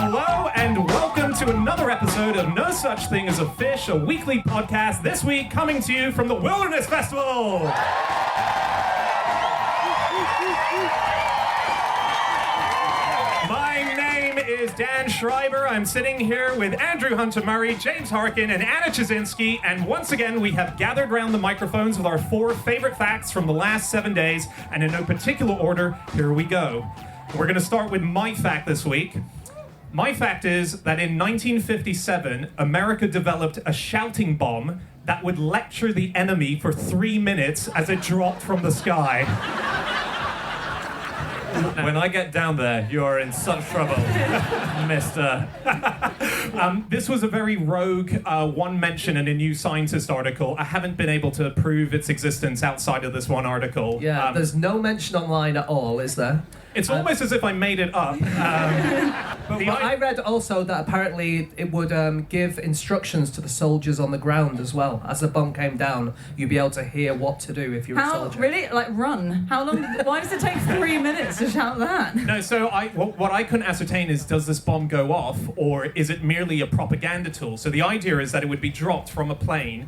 Hello and welcome to another episode of No Such Thing as a Fish, a weekly podcast, this week coming to you from the Wilderness Festival. My name is Dan Schreiber. I'm sitting here with Andrew Hunter-Murray, James Harkin, and Anna Chizinski, and once again we have gathered around the microphones with our 4 favorite facts from the last 7 days, and in no particular order, here we go. We're going to start with my fact this week. My fact is that in 1957, America developed a shouting bomb that would lecture the enemy for 3 minutes as it dropped from the sky. When I get down there, you are in such trouble, mister. This was a very rogue one mention in a New Scientist article. I haven't been able to prove its existence outside of this one article. Yeah, there's no mention online at all, is there? It's almost as if I made it up. But I read also that apparently it would give instructions to the soldiers on the ground as well. As the bomb came down, you'd be able to hear what to do if you're a soldier. Really? Like, run? How long? Why does it take 3 minutes to shout that? No, so what I couldn't ascertain is, does this bomb go off, or is it merely a propaganda tool? So the idea is that it would be dropped from a plane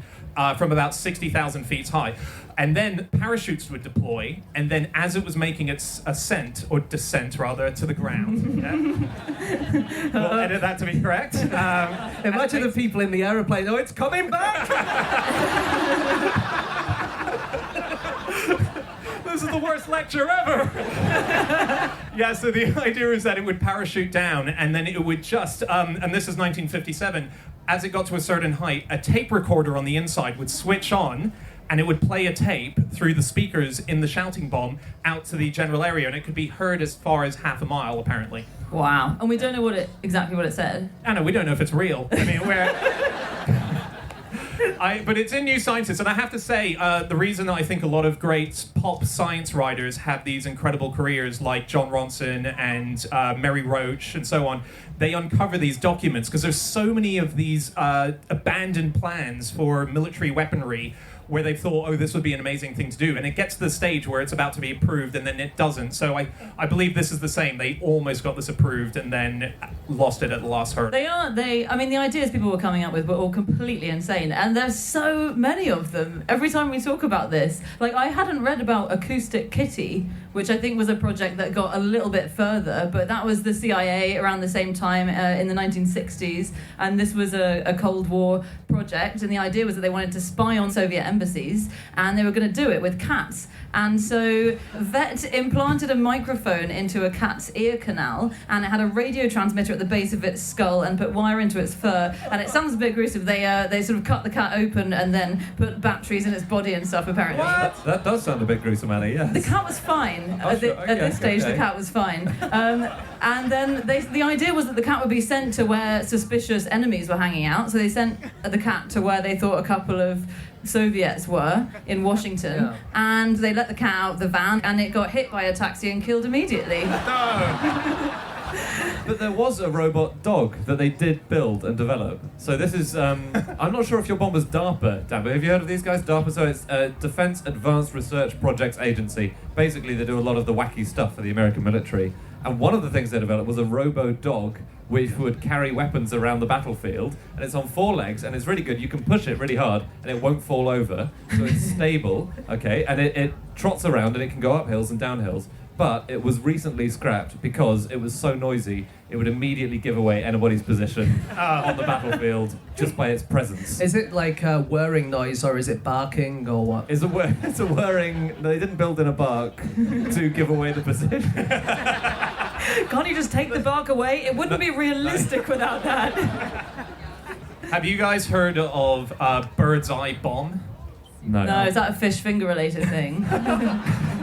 from about 60,000 feet high. And then parachutes would deploy, and then as it was making its ascent, or descent rather, to the ground. Yeah? We'll edit that to be correct. Imagine the people in the aeroplane, oh, it's coming back! This is the worst lecture ever! Yeah, so the idea is that it would parachute down, and then it would just, and this is 1957, as it got to a certain height, a tape recorder on the inside would switch on, and it would play a tape through the speakers in the shouting bomb out to the general area, and it could be heard as far as half a mile, apparently. Wow. And we don't know exactly what it said. Anna, we don't know if it's real. I mean, but it's in New Scientist, and I have to say, the reason I think a lot of great pop science writers have these incredible careers, like John Ronson and Mary Roach and so on, they uncover these documents, because there's so many of these abandoned plans for military weaponry where they thought, oh, this would be an amazing thing to do, and it gets to the stage where it's about to be approved, and then it doesn't. So I believe this is the same. They almost got this approved and then lost it at the last hurdle. I mean, the ideas people were coming up with were all completely insane, and there's so many of them. Every time we talk about this, like, I hadn't read about Acoustic Kitty, which I think was a project that got a little bit further, but that was the CIA around the same time in the 1960s, and this was a Cold War project, and the idea was that they wanted to spy on Soviet embassies, and they were going to do it with cats. And so vet implanted a microphone into a cat's ear canal, and it had a radio transmitter at the base of its skull and put wire into its fur, and it sounds a bit gruesome. They sort of cut the cat open and then put batteries in its body and stuff, apparently. That does sound a bit gruesome, Annie, yes. The cat was fine. At this stage, the cat was fine. And then the idea was that the cat would be sent to where suspicious enemies were hanging out. So they sent the cat to where they thought a couple of Soviets were in Washington, and they let the cat out of the van, and it got hit by a taxi and killed immediately. No! But there was a robot dog that they did build and develop. So this is, I'm not sure if your bomb was DARPA, Dan, but have you heard of these guys? DARPA, so it's Defense Advanced Research Projects Agency. Basically, they do a lot of the wacky stuff for the American military. And one of the things they developed was a robo-dog which would carry weapons around the battlefield, and it's on 4 legs, and it's really good. You can push it really hard, and it won't fall over, so it's stable, okay? And it trots around, and it can go up hills and down hills. But it was recently scrapped because it was so noisy, it would immediately give away anybody's position on the battlefield just by its presence. Is it like a whirring noise, or is it barking, or what? It's a whirring... They didn't build in a bark to give away the position. Can't you just take the bark away? It wouldn't be realistic without that. Have you guys heard of bird's eye bomb? No, is that a fish finger related thing?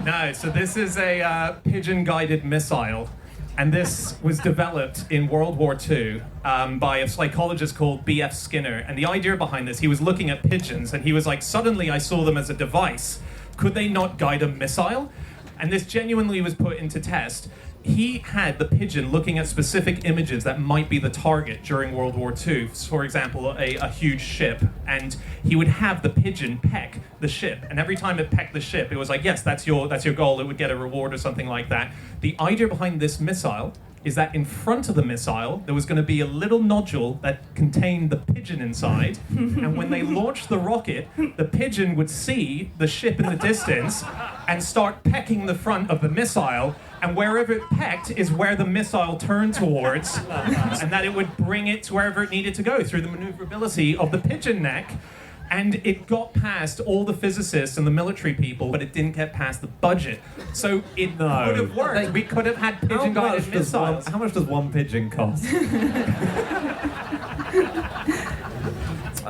No, so this is a pigeon-guided missile, and this was developed in World War II by a psychologist called B.F. Skinner, and the idea behind this, he was looking at pigeons, and he was like, suddenly I saw them as a device. Could they not guide a missile? And this genuinely was put into test. He had the pigeon looking at specific images that might be the target during World War II. For example, a huge ship, and he would have the pigeon peck the ship, and every time it pecked the ship, it was like, yes, that's your goal. It would get a reward or something like that. The idea behind this missile is that in front of the missile, there was going to be a little nodule that contained the pigeon inside. And when they launched the rocket, the pigeon would see the ship in the distance and start pecking the front of the missile. And wherever it pecked is where the missile turned towards, and that it would bring it to wherever it needed to go through the maneuverability of the pigeon neck. And it got past all the physicists and the military people, but it didn't get past the budget. So it could have worked. We could have had pigeon-guided missiles. How much does one pigeon cost?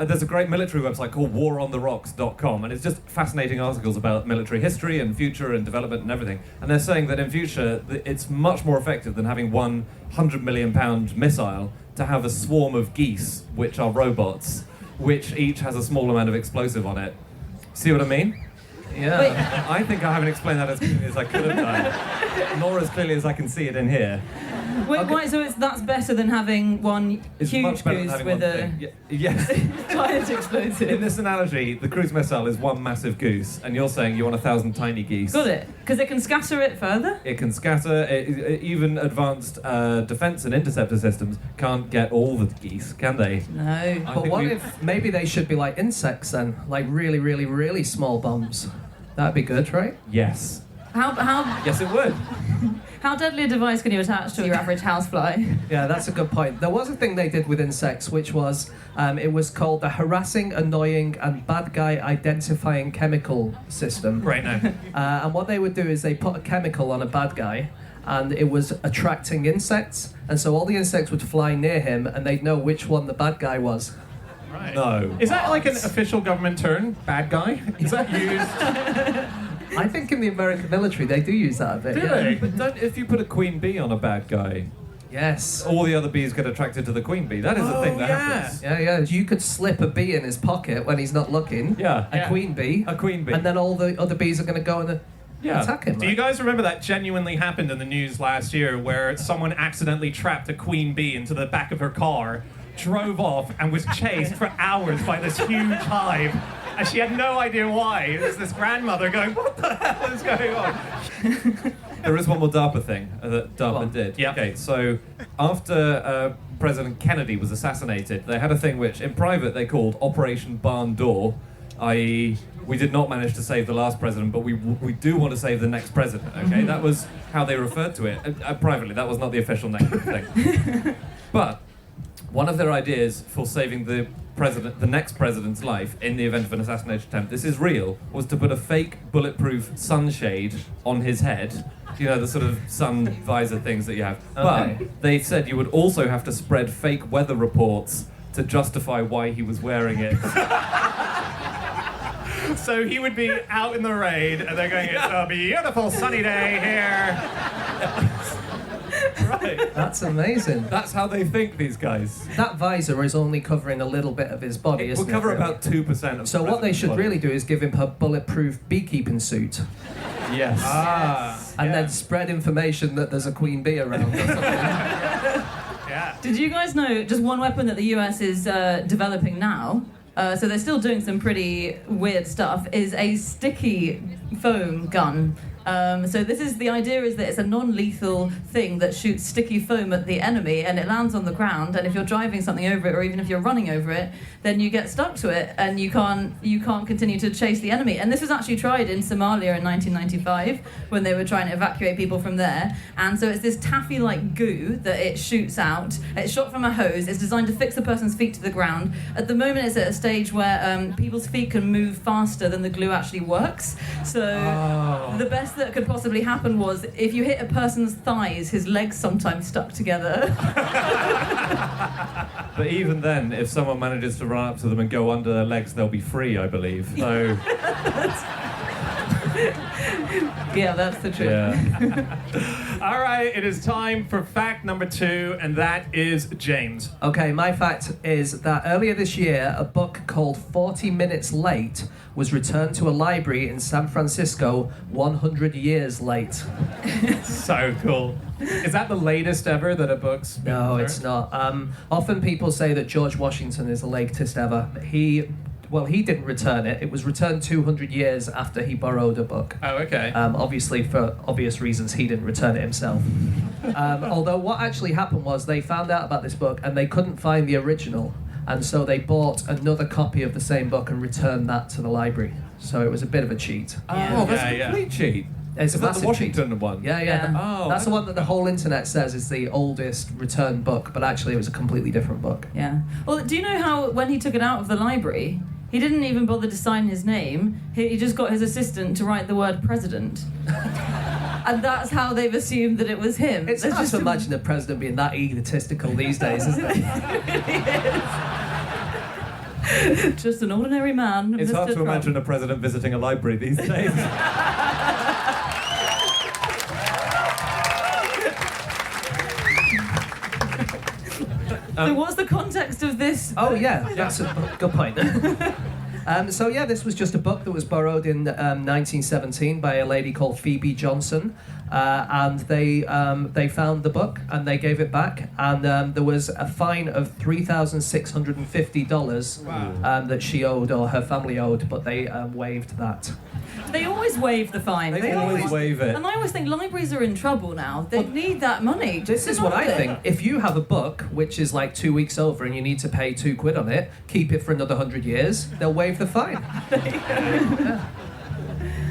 There's a great military website called warontherocks.com, and it's just fascinating articles about military history and future and development and everything. And they're saying that in future, it's much more effective than having one £100 million missile to have a swarm of geese, which are robots, which each has a small amount of explosive on it. See what I mean? Yeah. Wait. I think I haven't explained that as clearly as I could have done, nor as clearly as I can see it in here. Wait, why? So that's better than having one It's huge much better than goose having with one a thing. Yes. giant explosive. In this analogy, the cruise missile is one massive goose, and you're saying you want 1,000 tiny geese. Got it? Because it can scatter it further? It can scatter. Even advanced defense and interceptor systems can't get all the geese, can they? No. I But think what we- if maybe they should be like insects then? Like really, really, really small bombs. That'd be good, right? Yes. How Yes, it would. how deadly a device can you attach to your average housefly? Yeah, that's a good point. There was a thing they did with insects, which was, it was called the harassing, annoying, and bad guy identifying chemical system. Right now. And what they would do is they put a chemical on a bad guy, and it was attracting insects, and so all the insects would fly near him, and they'd know which one the bad guy was. Right. No. Is that like an official government term? Bad guy? Is that used? I think in the American military they do use that a bit. Do yeah. they? But if you put a queen bee on a bad guy, Yes. all the other bees get attracted to the queen bee. That is a thing that yeah. happens. Yeah, yeah. You could slip a bee in his pocket when he's not looking. Yeah. A queen bee. A queen bee. And then all the other bees are going to go and Yeah. attack him. Do you guys remember that genuinely happened in the news last year where someone accidentally trapped a queen bee into the back of her car, drove off, and was chased for hours by this huge hive? And she had no idea why. It was this grandmother going, what the hell is going on? There is one more DARPA thing that DARPA on. did. Yeah. Okay, so after President Kennedy was assassinated, they had a thing which, in private, they called Operation Barn Door, i.e., we did not manage to save the last president, but we do want to save the next president. Okay, that was how they referred to it privately. That was not the official name of the thing. But one of their ideas for saving the next president's life in the event of an assassination attempt, this is real, was to put a fake bulletproof sunshade on his head. You know, the sort of sun visor things that you have. Okay. But they said you would also have to spread fake weather reports to justify why he was wearing it. So he would be out in the rain, and they're going, it's a beautiful sunny day here. Right. That's amazing. That's how they think, these guys. That visor is only covering a little bit of his body, It isn't will it? cover really? about 2% of So the what they president's should body. really do is give him a bulletproof beekeeping suit, Yes. and then spread information that there's a queen bee around or something. Yeah. Did you guys know just one weapon that the US is developing now? So they're still doing some pretty weird stuff. Is a sticky foam gun. So the idea is that it's a non-lethal thing that shoots sticky foam at the enemy, and it lands on the ground. And if you're driving something over it, or even if you're running over it, then you get stuck to it, and you can't continue to chase the enemy. And this was actually tried in Somalia in 1995 when they were trying to evacuate people from there. And so it's this taffy-like goo that it shoots out. It's shot from a hose. It's designed to fix the person's feet to the ground. At the moment, it's at a stage where people's feet can move faster than the glue actually works. So the best that could possibly happen was if you hit a person's thighs, his legs sometimes stuck together. But even then, if someone manages to run up to them and go under their legs, they'll be free, I believe. So, Yeah, that's the truth. yeah. All right, it is time for fact number 2, and that is James. Okay, my fact is that earlier this year, a book called 40 Minutes Late was returned to a library in San Francisco 100 years late. So cool. Is that the latest ever that a book's been No, returned? it's not. Often people say that George Washington is the latest ever. He didn't return it. It was returned 200 years after he borrowed a book. Oh, okay. Obviously, for obvious reasons, he didn't return it himself. Although what actually happened was they found out about this book and they couldn't find the original, and so they bought another copy of the same book and returned that to the library. So it was a bit of a cheat. Oh, that's a complete cheat. It's Is a that the massive cheat. Washington one? Yeah. That's the one that the whole internet says is the oldest returned book, but actually it was a completely different book. Yeah. Well, do you know how when he took it out of the library, he didn't even bother to sign his name. He just got his assistant to write the word president. And that's how they've assumed that it was him. It's hard to imagine the president being that egotistical these days, isn't it? Just an ordinary man. It's Mr. hard to Trump. imagine a president visiting a library these days. So what's the context of this? Oh yeah, that's a good point. This was just a book that was borrowed in 1917 by a lady called Phoebe Johnson, and they found the book and they gave it back, and there was a fine of $3,650 that she owed or her family owed, but they waived that. They always waive the fine. They always waive it. And I always think libraries are in trouble now. They need that money. This is what I think. If you have a book which is like 2 weeks over and you need to pay £2 on it, keep it for another 100 years, they'll waive the fine.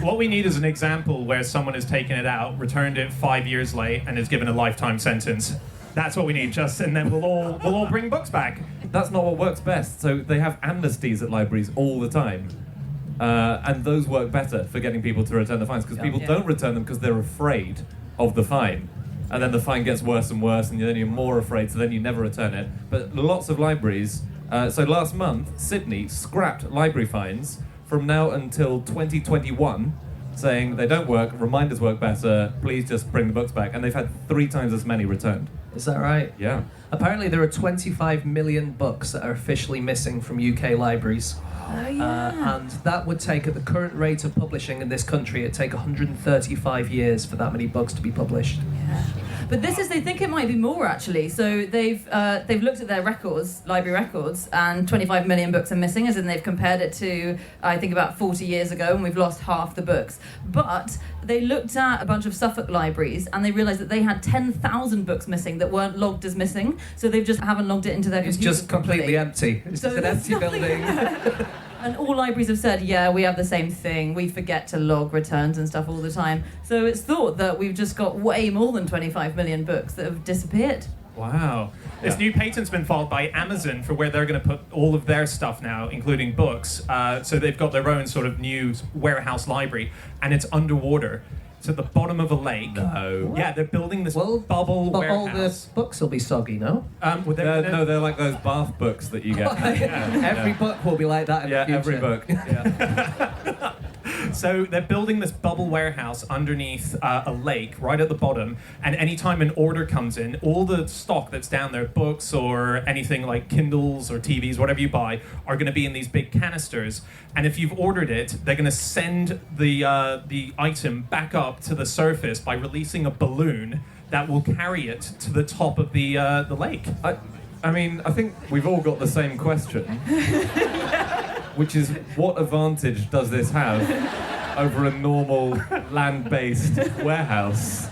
What we need is an example where someone has taken it out, returned it 5 years late, and is given a lifetime sentence. That's what we need, and then we'll all bring books back. That's not what works best. So they have amnesties at libraries all the time. And those work better for getting people to return the fines, because people don't return them because they're afraid of the fine. And then the fine gets worse and worse, and then you're more afraid, so then you never return it. But lots of libraries... so last month, Sydney scrapped library fines from now until 2021, saying they don't work, reminders work better, please just bring the books back. And they've had 3 times as many returned. Is that right? Yeah. Apparently there are 25 million books that are officially missing from UK libraries. And that would take, at the current rate of publishing in this country, it'd take 135 years for that many books to be published. Yeah. But they think it might be more actually. So they've looked at their records, library records, and 25 million books are missing, as in they've compared it to, I think, about 40 years ago, and we've lost half the books. But they looked at a bunch of Suffolk libraries, and they realised that they had 10,000 books missing that weren't logged as missing, so they just haven't logged it into their computers. It's just completely empty. It's just an empty building. And all libraries have said, yeah, we have the same thing. We forget to log returns and stuff all the time. So it's thought that we've just got way more than 25 million books that have disappeared. Wow. This new patent's been filed by Amazon for where they're going to put all of their stuff now, including books. So they've got their own sort of new warehouse library, and it's underwater. It's at the bottom of a lake. No. Yeah, they're building this bubble but warehouse. all the books will be soggy, no? They're like those bath books that you get. Every book will be like that in the future. Every book. Yeah. So they're building this bubble warehouse underneath a lake right at the bottom, and anytime an order comes in, all the stock that's down there, books or anything like Kindles or TVs, whatever you buy, are going to be in these big canisters. And if you've ordered it, they're going to send the item back up to the surface by releasing a balloon that will carry it to the top of the lake. I mean, I think we've all got the same question, which is, what advantage does this have over a normal land-based warehouse?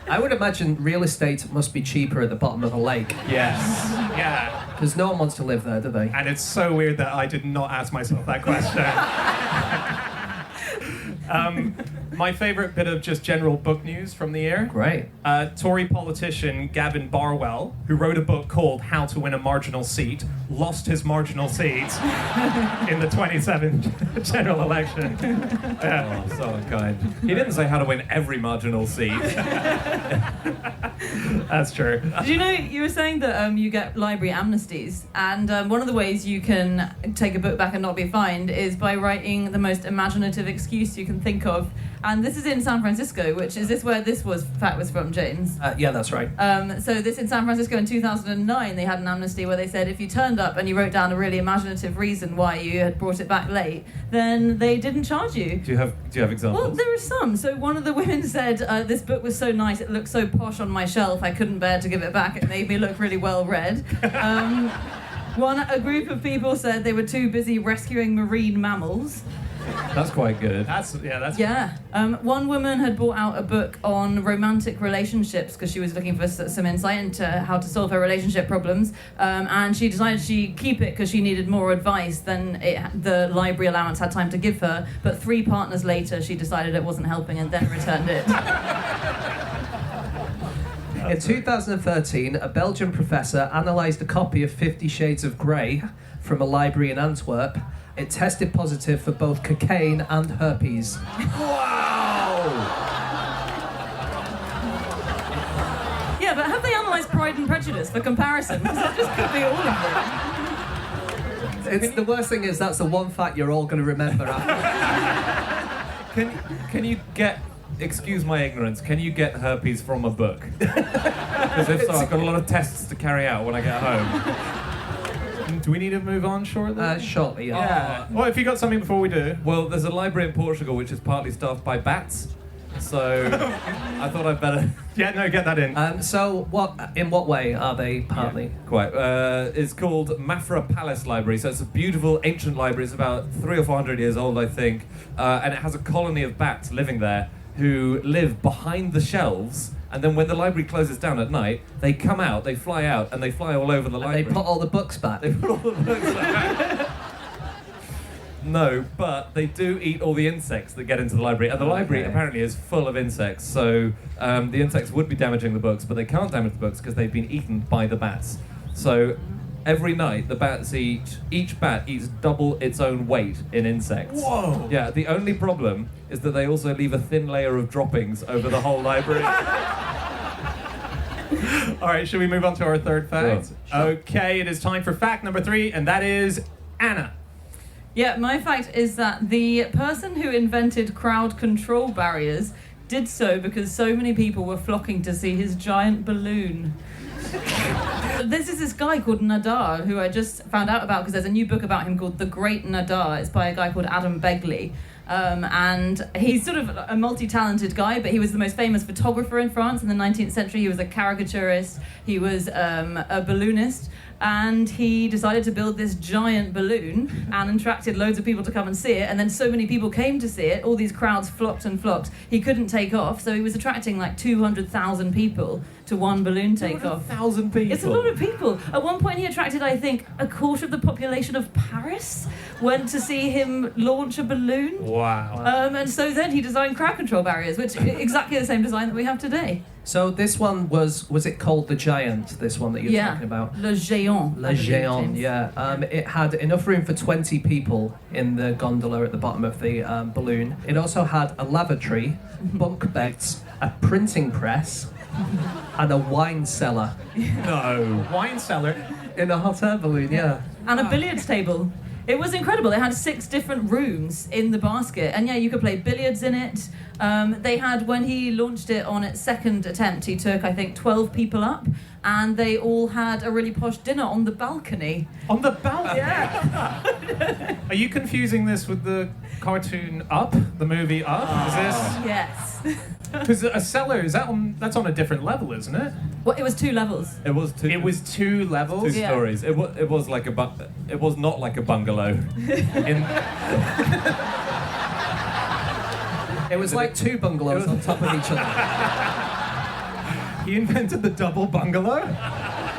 I would imagine real estate must be cheaper at the bottom of a lake. Yes. Yeah. Because no one wants to live there, do they? And it's so weird that I did not ask myself that question. My favourite bit of just general book news from the year. Great. Tory politician Gavin Barwell, who wrote a book called How to Win a Marginal Seat, lost his marginal seat in the 27 general election. Oh, so unkind. He didn't say how to win every marginal seat. That's true. Did you know, you were saying that you get library amnesties, and one of the ways you can take a book back and not be fined is by writing the most imaginative excuse you can think of. And this is in San Francisco, which is this where this fact was from, James? Yeah, that's right. So this in San Francisco in 2009, they had an amnesty where they said if you turned up and you wrote down a really imaginative reason why you had brought it back late, then they didn't charge you. Do you have examples? Well, there are some. So one of the women said, this book was so nice, it looked so posh on my shelf, I couldn't bear to give it back. It made me look really well read. A group of people said they were too busy rescuing marine mammals. That's quite good. That's Yeah. One woman had brought out a book on romantic relationships because she was looking for some insight into how to solve her relationship problems. And she decided she'd keep it because she needed more advice than the library allowance had time to give her. But 3 partners later, she decided it wasn't helping and then returned it. In 2013, a Belgian professor analysed a copy of 50 Shades of Grey from a library in Antwerp. It tested positive for both cocaine and herpes. Wow! Yeah, but have they analysed Pride and Prejudice for comparison? Because that just could be all of it. It's the worst thing is that's the one fact you're all going to remember after. Can you get... Excuse my ignorance, can you get herpes from a book? Because if so, I've got a lot of tests to carry out when I get home. Do we need to move on shortly? Shortly, yeah. Yeah. Well, if you got something before we do. Well, there's a library in Portugal which is partly staffed by bats, so I thought I'd better... Yeah, no, get that in. In what way are they partly? Quite. It's called Mafra Palace Library, so it's a beautiful ancient library. It's about 300 or 400 years old, I think, and it has a colony of bats living there who live behind the shelves, and then when the library closes down at night, they come out, they fly out, and they fly all over the library. They put all the books back. They put all the books back. No, but they do eat all the insects that get into the library, and the library apparently is full of insects, so the insects would be damaging the books, but they can't damage the books because they've been eaten by the bats. So every night, the bats each bat eats double its own weight in insects. Whoa! Yeah, the only problem is that they also leave a thin layer of droppings over the whole library. All right, should we move on to our third fact? Sure. Okay, it is time for fact number 3, and that is Anna. Yeah, my fact is that the person who invented crowd control barriers did so because so many people were flocking to see his giant balloon. This is this guy called Nadar, who I just found out about because there's a new book about him called The Great Nadar. It's by a guy called Adam Begley. And he's sort of a multi-talented guy, but he was the most famous photographer in France in the 19th century. He was a caricaturist, he was a balloonist, and he decided to build this giant balloon and attracted loads of people to come and see it, and then so many people came to see it, all these crowds flocked and flocked. He couldn't take off, so he was attracting like 200,000 people to one balloon takeoff. 200,000 people? It's a lot of people. At one point he attracted, I think, a quarter of the population of Paris went to see him launch a balloon. Wow. And so then he designed crowd control barriers, which is exactly the same design that we have today. So this one was it called the Giant, this one that you're talking about? Le Géant. Le Géant, yeah. It had enough room for 20 people in the gondola at the bottom of the balloon. It also had a lavatory, bunk beds, a printing press, and a wine cellar. No. Wine cellar. In a hot air balloon, yeah. And a billiards table. It was incredible. They had 6 different rooms in the basket, and yeah, you could play billiards in it. They had, when he launched it on its second attempt, he took, I think, 12 people up, and they all had a really posh dinner on the balcony. On the balcony? Yeah. Are you confusing this with the cartoon Up, the movie Up? Is this? Yes. Because a cellar, that's on a different level, isn't it? Well, it was 2 levels. It was 2. It was 2 levels? 2 Yeah. stories. It was like it was not like a bungalow. It was like 2 bungalows on top of each other. He invented the double bungalow?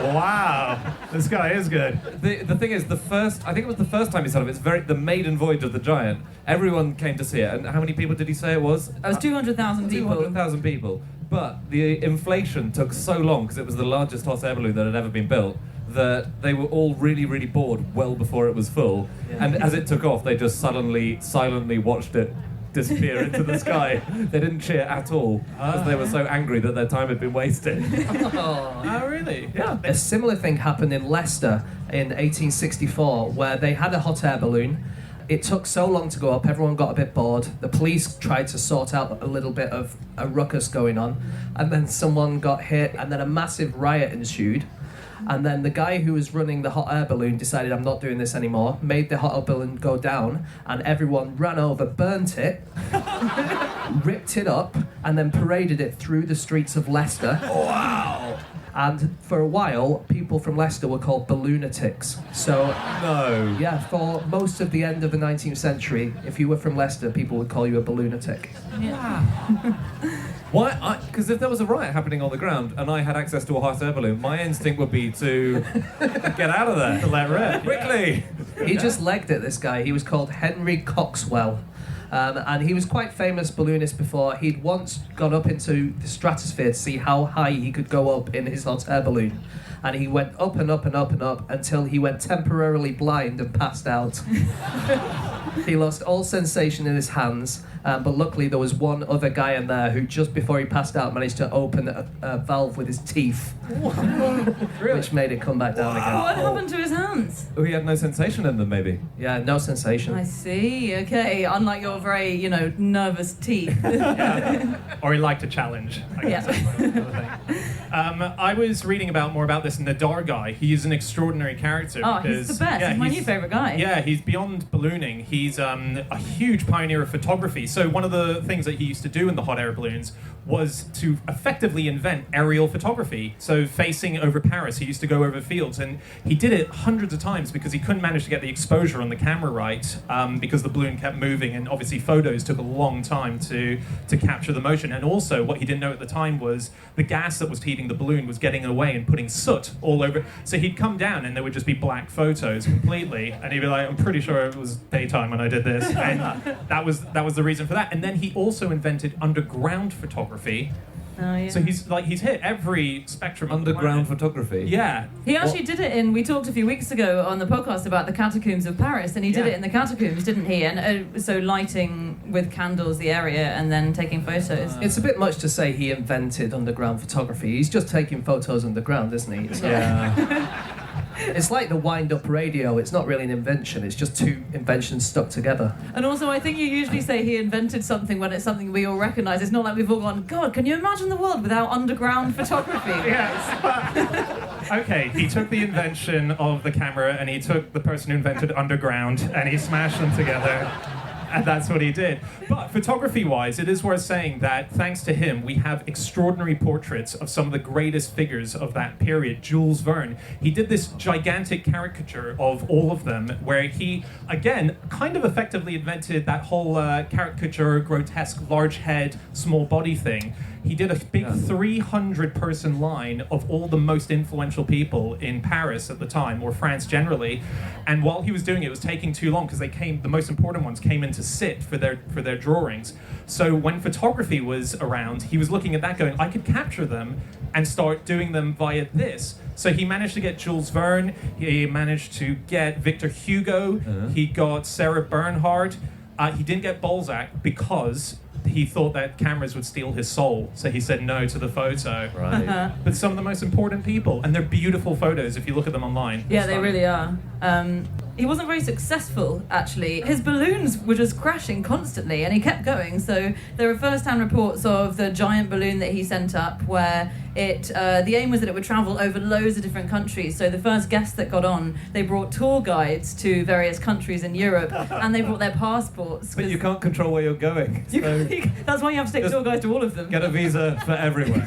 Wow. This guy is good. The thing is, I think it was the first time he said of it, it's the maiden voyage of the Giant. Everyone came to see it, and how many people did he say it was? It was 200,000 people. 200,000 people. But the inflation took so long, because it was the largest hot air balloon that had ever been built, that they were all really, really bored well before it was full. Yeah. And as it took off, they just silently watched it disappear into the sky. They didn't cheer at all, because they were so angry that their time had been wasted. Oh, really? Yeah. A similar thing happened in Leicester in 1864, where they had a hot air balloon. It took so long to go up, everyone got a bit bored. The police tried to sort out a little bit of a ruckus going on, and then someone got hit, and then a massive riot ensued. And then the guy who was running the hot air balloon decided, I'm not doing this anymore, made the hot air balloon go down, and everyone ran over, burnt it, ripped it up, and then paraded it through the streets of Leicester. Wow! And for a while, people from Leicester were called ballonatics. So, No. yeah, for most of the end of the 19th century, if you were from Leicester, people would call you a balloonatic. Why? Because if there was a riot happening on the ground and I had access to a hot air balloon, my instinct would be to get out of there. To let rip. Quickly! He just legged it, this guy. He was called Henry Coxwell. And he was quite famous balloonist before. He'd once gone up into the stratosphere to see how high he could go up in his hot air balloon. And he went up and up and up and up until he went temporarily blind and passed out. He lost all sensation in his hands, but luckily there was one other guy in there who, just before he passed out, managed to open a valve with his teeth, which made it come back down again. What happened to his hands? Oh, he had no sensation in them, maybe. Yeah, no sensation. I see. Okay, unlike your very, nervous teeth. Or he liked a challenge. I guess Yeah. that's another thing. I was reading more about this Nadar guy. He's an extraordinary character. Oh, he's the best. He's my new favourite guy. Yeah, he's beyond ballooning. He's a huge pioneer of photography. So one of the things that he used to do in the hot air balloons was to effectively invent aerial photography. So facing over Paris, he used to go over fields, and he did it hundreds of times because he couldn't manage to get the exposure on the camera right, because the balloon kept moving, and obviously photos took a long time to capture the motion. And also, what he didn't know at the time was the gas that was heating the balloon was getting away and putting soot all over. So he'd come down, and there would just be black photos completely, and he'd be like, "I'm pretty sure it was daytime when I did this," and that was the reason for that. And then he also invented underground photography. Oh, yeah. So he's hit every spectrum of the Underground planet. photography. Yeah. He actually did it we talked a few weeks ago on the podcast about the catacombs of Paris, and he did Yeah. it in the catacombs, didn't he? And so lighting with candles the area and then taking photos. It's a bit much to say he invented underground photography. He's just taking photos underground, isn't he? It's not- Yeah. It's like the wind-up radio. It's not really an invention. It's just two inventions stuck together. And also, I think you usually say he invented something when it's something we all recognise. It's not like we've all gone, God, can you imagine the world without underground photography? Yes. Okay, he took the invention of the camera and he took the person who invented underground and he smashed them together. And that's what he did. But photography-wise, it is worth saying that thanks to him, we have extraordinary portraits of some of the greatest figures of that period. Jules Verne, he did this gigantic caricature of all of them, where he, again, kind of effectively invented that whole caricature, grotesque, large head, small body thing. He did a big 300-person line of all the most influential people in Paris at the time, or France generally. And while he was doing it, it was taking too long because the most important ones came in to sit for their drawings. So when photography was around, he was looking at that going, I could capture them and start doing them via this. So he managed to get Jules Verne, he managed to get Victor Hugo, he got Sarah Bernhardt. He didn't get Balzac because he thought that cameras would steal his soul, so he said no to the photo. Right. But some of the most important people, and they're beautiful photos if you look at them online. Yeah, It's they fun. really are. He wasn't very successful, actually. His balloons were just crashing constantly, and he kept going. So there are first-hand reports of the giant balloon that he sent up, where the aim was that it would travel over loads of different countries. So the first guests that got on, they brought tour guides to various countries in Europe, and they brought their passports. But you can't control where you're going. So That's why you have to take Just tour guides to all of them. get a visa for everywhere.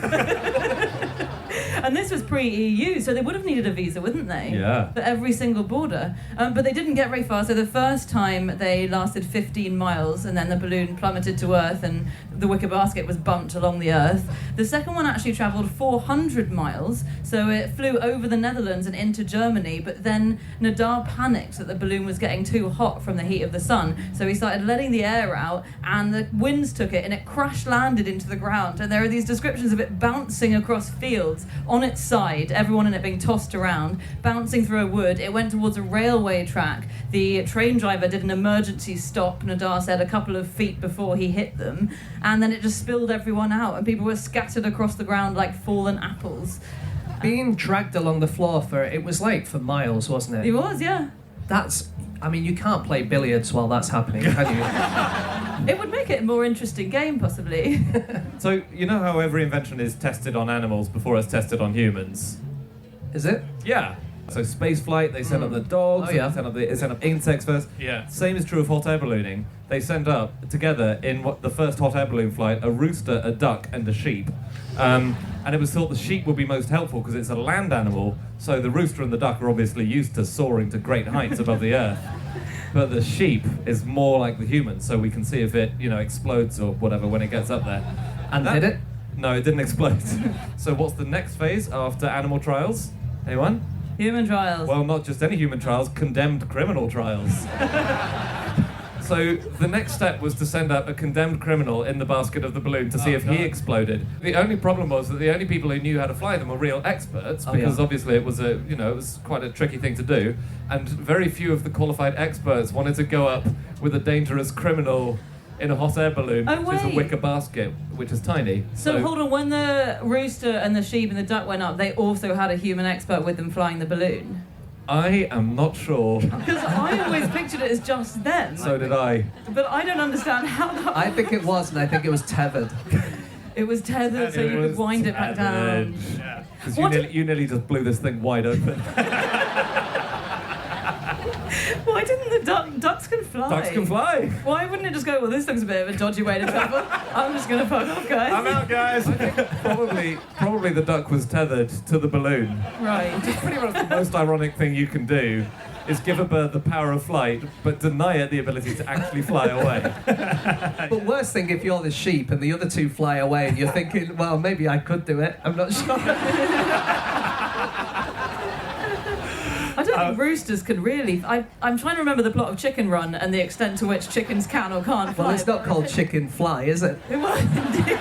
And this was pre-EU, so they would have needed a visa, wouldn't they? Yeah. For every single border. But they didn't get very far. So the first time they lasted 15 miles, and then the balloon plummeted to Earth, and the wicker basket was bumped along the Earth. The second one actually travelled 400 miles, so it flew over the Netherlands and into Germany. But then Nadar panicked that the balloon was getting too hot from the heat of the sun, so he started letting the air out, and the winds took it, and it crash-landed into the ground. And there are these descriptions of it bouncing across fields on its side, everyone in it being tossed around, bouncing through a wood. It went towards a railway track. The train driver did an emergency stop, Nadar said, a couple of feet before he hit them, and then it just spilled everyone out, and people were scattered across the ground like fallen apples. Being dragged along the floor for miles, wasn't It it? was, yeah. You can't play billiards while that's happening, can you? It would make it a more interesting game, possibly. So, you know how every invention is tested on animals before it's tested on humans? Is it? Yeah. So space flight, they send up the dogs, Oh, yeah. they send up insects first. Yeah. Same is true of hot air ballooning. They send up together in what the first hot air balloon flight a rooster, a duck, and a sheep. And it was thought the sheep would be most helpful because it's a land animal. So the rooster and the duck are obviously used to soaring to great heights above the earth. But the sheep is more like the human, so we can see if it, explodes or whatever when it gets up there. And did it? No, it didn't explode. So what's the next phase after animal trials? Anyone? Human trials. Well, not just any human trials, condemned criminal trials. So the next step was to send up a condemned criminal in the basket of the balloon to see if he exploded. The only problem was that the only people who knew how to fly them were real experts, because obviously it was it was quite a tricky thing to do, and very few of the qualified experts wanted to go up with a dangerous criminal in a hot air balloon, Oh, which is a wait. wicker basket, which is tiny. So hold on, when the rooster and the sheep and the duck went up, they also had a human expert with them flying the balloon? I am not sure. Because I always pictured it as just them. So did I. But I don't understand how that I think it was, and I think it was tethered. It was tethered so It you was could wind it back down. Yeah. Because What? you nearly just blew this thing wide open. Why didn't the ducks can fly? Ducks can fly. Why wouldn't it just go, well, this looks a bit of a dodgy way to travel. I'm just going to fuck off, guys. I'm out, guys. Probably the duck was tethered to the balloon. Right. Just pretty much the most ironic thing you can do is give a bird the power of flight, but deny it the ability to actually fly away. But worst thing if you're the sheep and the other two fly away and you're thinking, well, maybe I could do it. I'm not sure. I don't think roosters can really... I'm trying to remember the plot of Chicken Run and the extent to which chickens can or can't fly. Well, it's not called chicken fly, is it? It was indeed.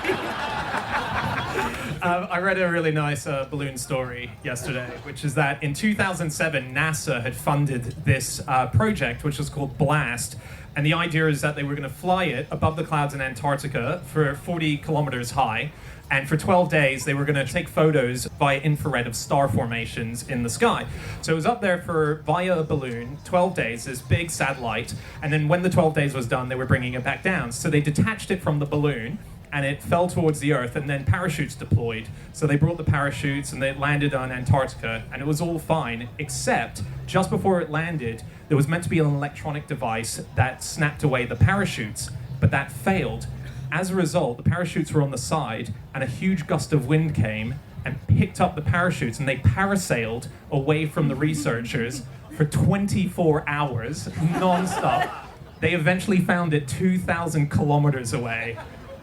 I read a really nice balloon story yesterday, which is that in 2007, NASA had funded this project, which was called BLAST. And the idea is that they were going to fly it above the clouds in Antarctica for 40 kilometers high. And for 12 days, they were going to take photos via infrared of star formations in the sky. So it was up there via a balloon, 12 days, this big satellite. And then when the 12 days was done, they were bringing it back down. So they detached it from the balloon, and it fell towards the Earth, and then parachutes deployed. So they brought the parachutes, and they landed on Antarctica, and it was all fine, except just before it landed, there was meant to be an electronic device that snapped away the parachutes, but that failed. As a result, the parachutes were on the side, and a huge gust of wind came and picked up the parachutes, and they parasailed away from the researchers for 24 hours, non-stop. They eventually found it 2,000 kilometers away.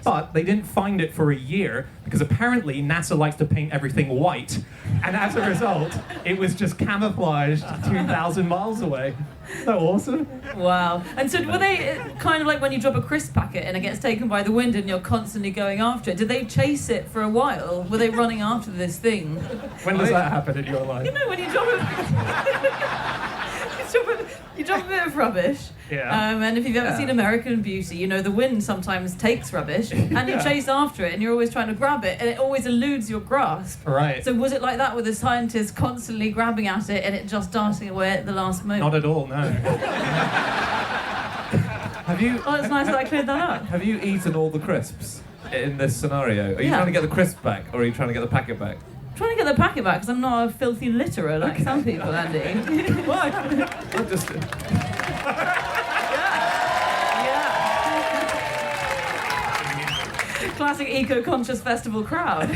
But they didn't find it for a year because apparently NASA likes to paint everything white. And as a result, it was just camouflaged 2,000 miles away. Isn't that awesome? Wow. And so were they kind of like when you drop a crisp packet and it gets taken by the wind and you're constantly going after it? Did they chase it for a while? Were they running after this thing? When does that happen in your life? You know, when you drop you drop a bit of rubbish. Yeah. And if you've ever seen American Beauty, you know the wind sometimes takes rubbish and you chase after it and you're always trying to grab it and it always eludes your grasp. Right. So was it like that with the scientists constantly grabbing at it and it just darting away at the last moment? Not at all, no. Have you? Oh, it's nice that I cleared that up. Have you eaten all the crisps in this scenario? Are you Yeah. trying to get the crisp back, or are you trying to get the packet back? I'm trying to get the packet back because I'm not a filthy litterer like some people, Andy. Why? I'm just. Classic eco-conscious festival crowd.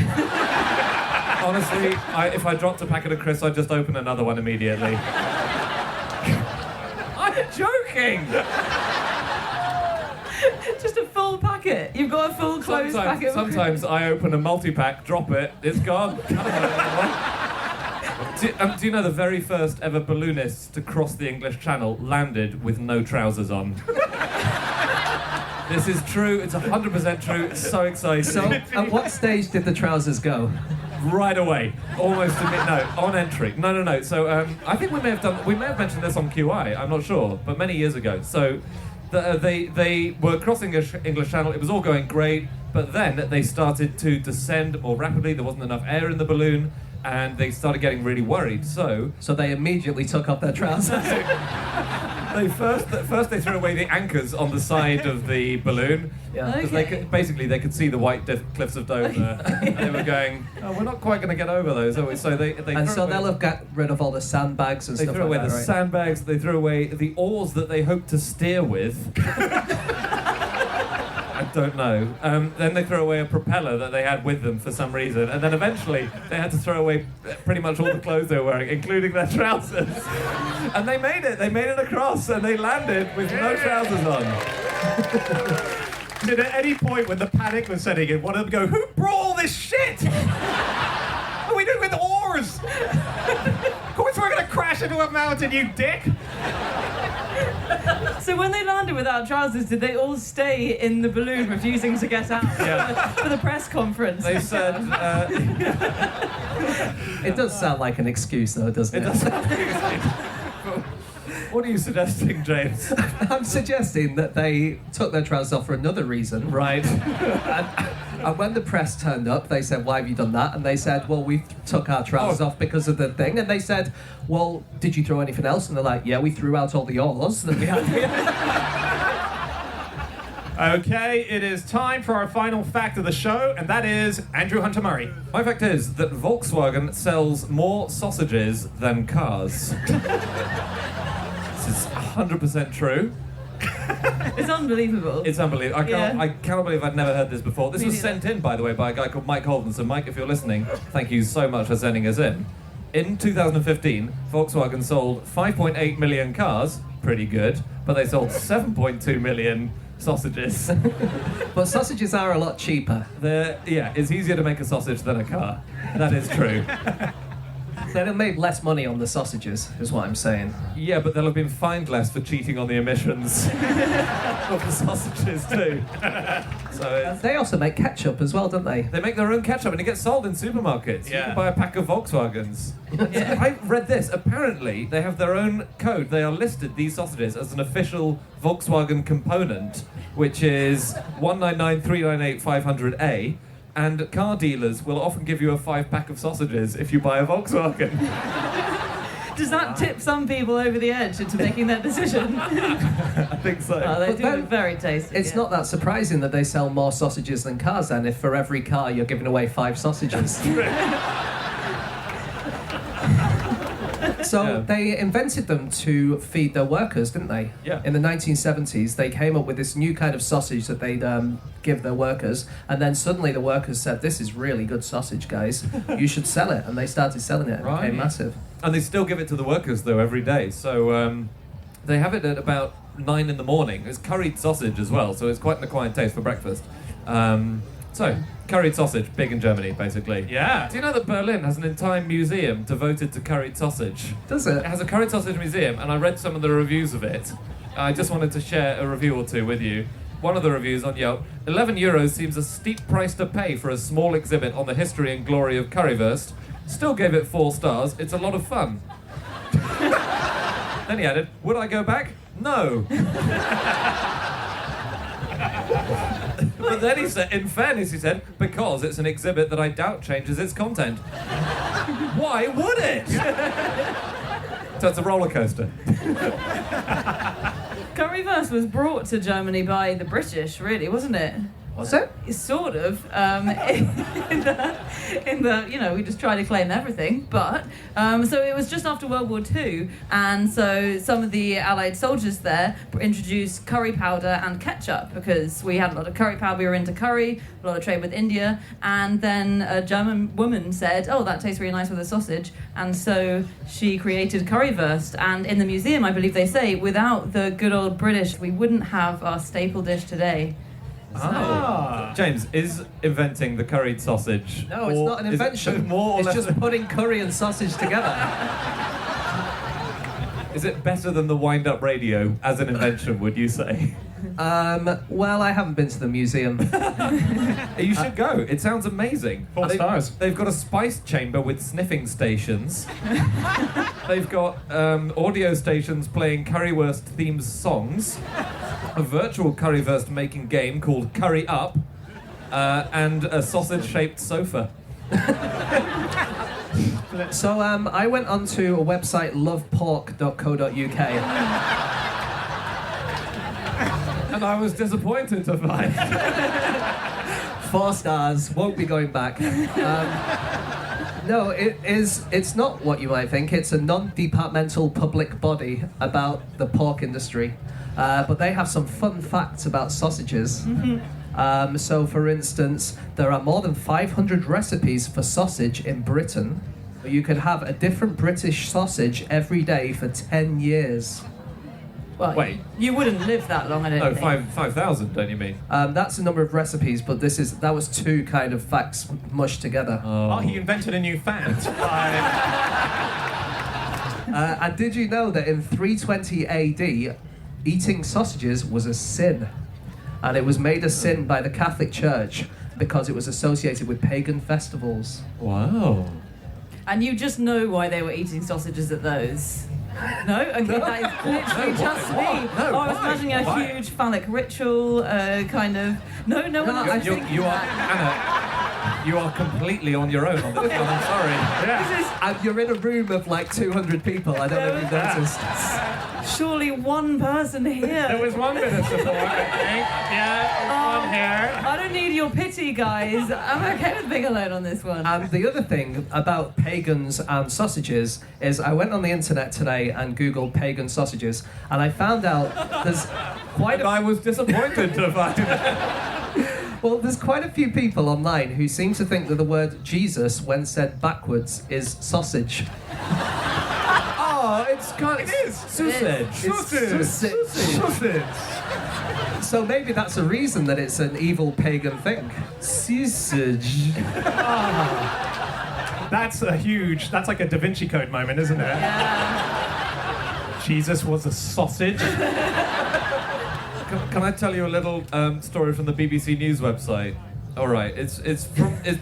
Honestly, if I dropped a packet of crisps, I'd just open another one immediately. I'm joking! Just a full packet. You've got a full closed packet. Sometimes I open a multi-pack, drop it, it's gone. I don't know anymore. Do you know the very first ever balloonist to cross the English Channel landed with no trousers on? This is true, it's 100% true, it's so exciting. So, at what stage did the trousers go? Right away, almost on entry. No. So I think we may have mentioned this on QI. I'm not sure, but many years ago. So they were crossing English Channel. It was all going great, but then they started to descend more rapidly. There wasn't enough air in the balloon, and they started getting really worried. So they immediately took off their trousers. first they threw away the anchors on the side of the balloon. Yeah. Because Okay. they could see the white cliffs of Dover, and they were going, "Oh, we're not quite going to get over those, are we?" So they And threw so away- they'll have got rid of all the sandbags and They stuff threw away like the that, right? sandbags. They threw away the oars that they hoped to steer with. I don't know. Then they threw away a propeller that they had with them for some reason, and then eventually they had to throw away pretty much all the clothes they were wearing, including their trousers. And they made it. They made it across, and they landed with no trousers on. Did at any point when the panic was setting in, one of them go, "Who brought all this shit? What are we doing with oars? Of course we're going to crash into a mountain, you dick!" So when they landed without trousers, did they all stay in the balloon, refusing to get out for the press conference? They said, It does sound like an excuse, though, doesn't it? "What are you suggesting, James?" I'm suggesting that they took their trousers off for another reason. Right. And when the press turned up, they said, "Why have you done that?" And they said, "Well, we took our trousers off because of the thing." And they said, "Well, did you throw anything else?" And they're like, "Yeah, we threw out all the oars that we had." Okay, it is time for our final fact of the show, and that is Andrew Hunter Murray. My fact is that Volkswagen sells more sausages than cars. This is 100% true. It's unbelievable. It's unbelievable. I cannot believe I'd never heard this before. This Me was neither. sent in, by the way, by a guy called Mike Holden. So, Mike, if you're listening, thank you so much for sending us in. In 2015, Volkswagen sold 5.8 million cars, pretty good, but they sold 7.2 million sausages. But sausages are a lot cheaper. It's easier to make a sausage than a car. That is true. They'd have made less money on the sausages, is what I'm saying. Yeah, but they'll have been fined less for cheating on the emissions of the sausages too. So They also make ketchup as well, don't they? they make their own ketchup and it gets sold in supermarkets. You Yeah. can buy a pack of Volkswagens. I read this. Apparently, they have their own code. They are listed, these sausages, as an official Volkswagen component, which is 199398500A. And car dealers will often give you a 5-pack of sausages if you buy a Volkswagen. Does that tip some people over the edge into making that decision? I think so. Oh, they But do then look very tasty. It's not that surprising that they sell more sausages than cars, then, if for every car you're giving away 5 sausages. So Yeah. they invented them to feed their workers, didn't they? Yeah. In the 1970s, they came up with this new kind of sausage that they'd give their workers, and then suddenly the workers said, "This is really good sausage, guys. You should sell it." And they started selling it. It Right. became massive. And they still give it to the workers, though, every day. So they have it at about 9 in the morning. It's curried sausage as well, so it's quite an acquired taste for breakfast. So, curried sausage, big in Germany, basically. Yeah. Do you know that Berlin has an entire museum devoted to curried sausage? Does It it? has a curried sausage museum, and I read some of the reviews of it. I just wanted to share a review or two with you. One of the reviews on Yelp, 11 euros seems a steep price to pay for a small exhibit on the history and glory of currywurst. Still gave it 4 stars, it's a lot of fun. Then he added, would I go back? No. But then he said, in fairness, he said, because it's an exhibit that I doubt changes its content. Why would it? So it's a roller coaster. Currywurst was brought to Germany by the British, really, wasn't it? Was it? It's sort of. In the, we just try to claim everything. But, so it was just after World War II. And so some of the Allied soldiers there introduced curry powder and ketchup because we had a lot of curry powder. We were into curry, a lot of trade with India. And then a German woman said, oh, that tastes really nice with a sausage. And so she created currywurst. And in the museum, I believe they say, without the good old British, we wouldn't have our staple dish today. Ah. James, is inventing the curried sausage? No, it's not an is it invention. more or It's less just putting curry and sausage together. Is it better than the wind-up radio as an invention, would you say? Well, I haven't been to the museum. You should go. It sounds amazing. 4 stars. They've got a spice chamber with sniffing stations. They've got audio stations playing currywurst themed songs. A virtual currywurst making game called Curry Up. And a sausage-shaped sofa. So I went onto a website, lovepork.co.uk. And I was disappointed to find. 4 stars, won't be going back. No, it's not what you might think. It's a non-departmental public body about the pork industry. But they have some fun facts about sausages. So, for instance, there are more than 500 recipes for sausage in Britain. You could have a different British sausage every day for 10 years. Well, Wait. you wouldn't live that long, I don't Oh, think. 5,000, don't you mean? That's the number of recipes, but that was 2 kind of facts mushed together. Oh, he invented a new fact. And did you know that in 320 AD, eating sausages was a sin? And it was made a sin by the Catholic Church because it was associated with pagan festivals. Wow. And you just know why they were eating sausages at those. No? Okay, that is literally just me. No, I was why? imagining a Why? huge phallic ritual, kind of... No one else I is think thinking You are, that. Anna, you are completely on your own on this one, I'm sorry. Yeah. And you're in a room of like 200 people, I don't know if you've noticed. Surely one person here. There was one bit of support, I think. Yeah, one here. I don't need your pity, guys. I'm okay with being alone on this one. And the other thing about pagans and sausages is I went on the internet today and Googled pagan sausages, and I found out there's quite And a I was disappointed to find well, there's quite a few people online who seem to think that the word Jesus, when said backwards, is sausage. Oh, it's kind of... It is. Sausage. Sausage. So maybe that's a reason that it's an evil pagan thing. Sausage. That's like a Da Vinci Code moment, isn't it? Yeah. Jesus was a sausage. Can I tell you a little story from the BBC News website? All right, it's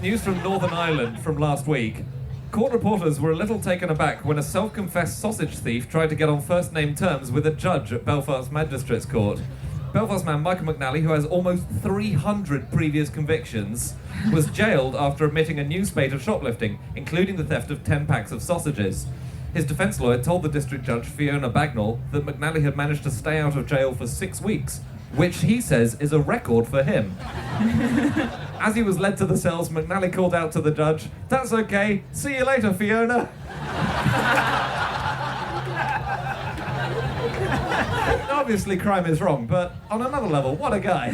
news from Northern Ireland from last week. Court reporters were a little taken aback when a self-confessed sausage thief tried to get on first-name terms with a judge at Belfast Magistrates Court. Belfast man Michael McNally, who has almost 300 previous convictions, was jailed after admitting a new spate of shoplifting, including the theft of 10 packs of sausages. His defence lawyer told the district judge, Fiona Bagnall, that McNally had managed to stay out of jail for 6 weeks, which he says is a record for him. As he was led to the cells, McNally called out to the judge, "That's okay, see you later, Fiona." Obviously crime is wrong, but on another level, what a guy.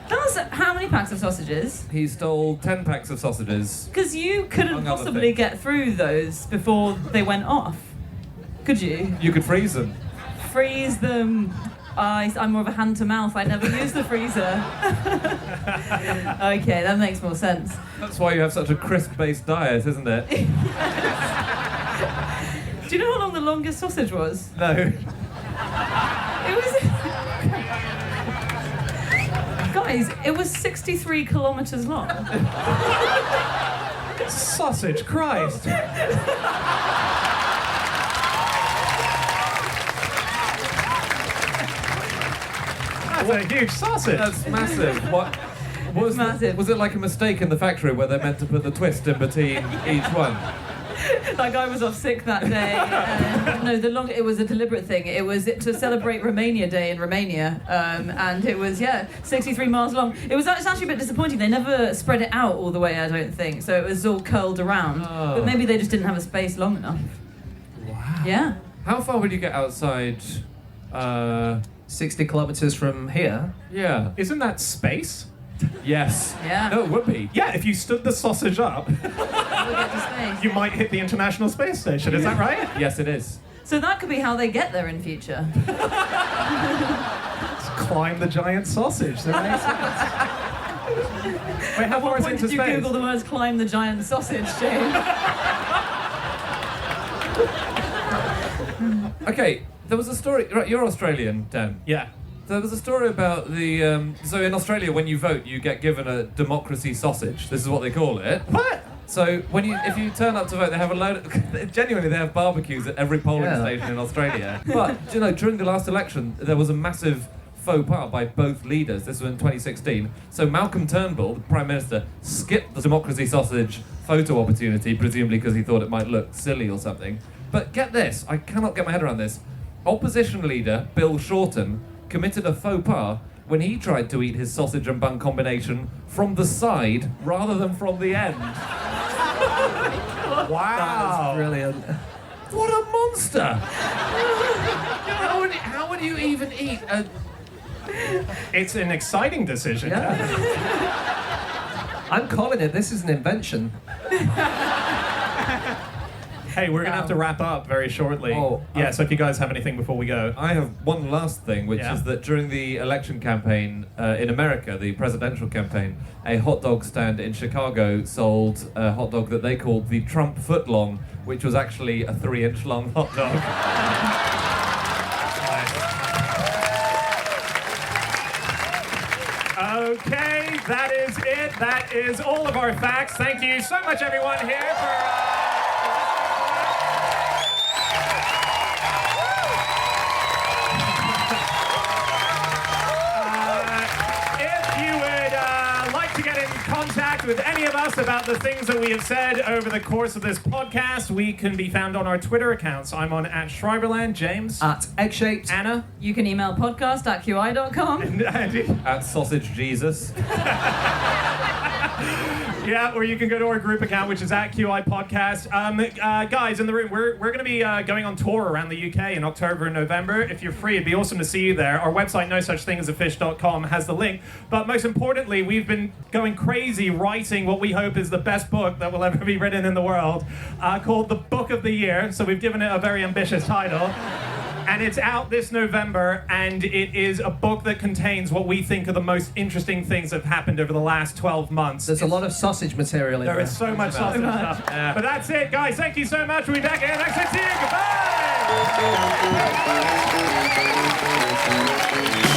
That's how many packs of sausages? He stole 10 packs of sausages. Because you couldn't Among other possibly things. get through those before they went off. Could you? You could freeze them. Freeze them. I'm more of a hand to mouth. I never use the freezer. Okay, that makes more sense. That's why you have such a crisp-based diet, isn't it? Do you know how long the longest sausage was? No. It was... Guys, it was 63 kilometres long. Sausage, Christ. That's a huge sausage. That's massive. What? It's massive. Was it like a mistake in the factory where they meant to put the twist in between each one? That guy was off sick that day. No, it was a deliberate thing. It was to celebrate Romania Day in Romania, and it was 63 miles long. It's actually a bit disappointing. They never spread it out all the way, I don't think. So it was all curled around. Oh. But maybe they just didn't have a space long enough. Wow. Yeah. How far would you get outside? 60 kilometres from here. Yeah. Isn't that space? Yes. Yeah. No, it would be. Yeah, if you stood the sausage up, We'll get to space. you might hit the International Space Station. Is that right? Yes, it is. So that could be how they get there in future. Just climb the giant sausage. That makes sense. Wait, how At far what is point into did you space? Google the words "climb the giant sausage," James? Okay, there was a story. Right, you're Australian, Dan. Yeah. There was a story about the. So in Australia, when you vote, you get given a democracy sausage. This is what they call it. What? So if you turn up to vote, they have a load. Genuinely, they have barbecues at every polling Yeah. station in Australia. But during the last election, there was a massive faux pas by both leaders. This was in 2016. So Malcolm Turnbull, the Prime Minister, skipped the democracy sausage photo opportunity, presumably because he thought it might look silly or something. But get this, I cannot get my head around this. Opposition leader Bill Shorten committed a faux pas when he tried to eat his sausage and bun combination from the side rather than from the end. That Wow. is brilliant. What a monster! How would you even eat a... It's an exciting decision. Yeah. I'm calling it. This is an invention. Hey, we're gonna have to wrap up very shortly. Oh, yeah. So if you guys have anything before we go. I have one last thing, which Yeah. is that during the election campaign in America, the presidential campaign, a hot dog stand in Chicago sold a hot dog that they called the Trump footlong, which was actually a 3-inch long hot dog. Okay, that is it. That is all of our facts. Thank you so much, everyone here for. If you would like to get in contact with any of us about the things that we have said over the course of this podcast, we can be found on our Twitter accounts. I'm on @Schreiberland, James, At egg-shaped. Anna, You can email podcast@qi.com. and Andy. At Sausage Jesus. Yeah, or you can go to our group account, which is @QI Podcast. Guys in the room, we're going to be going on tour around the UK in October and November. If you're free, it'd be awesome to see you there. Our website, nosuchthingasafish.com, has the link. But most importantly, we've been going crazy writing what we hope is the best book that will ever be written in the world, called The Book of the Year. So we've given it a very ambitious title. And it's out this November, and it is a book that contains what we think are the most interesting things that have happened over the last 12 months. There's a lot of sausage material in There there. is so much sausage stuff. Yeah. But that's it, guys. Thank you so much. We'll be back again next week. See you. Goodbye.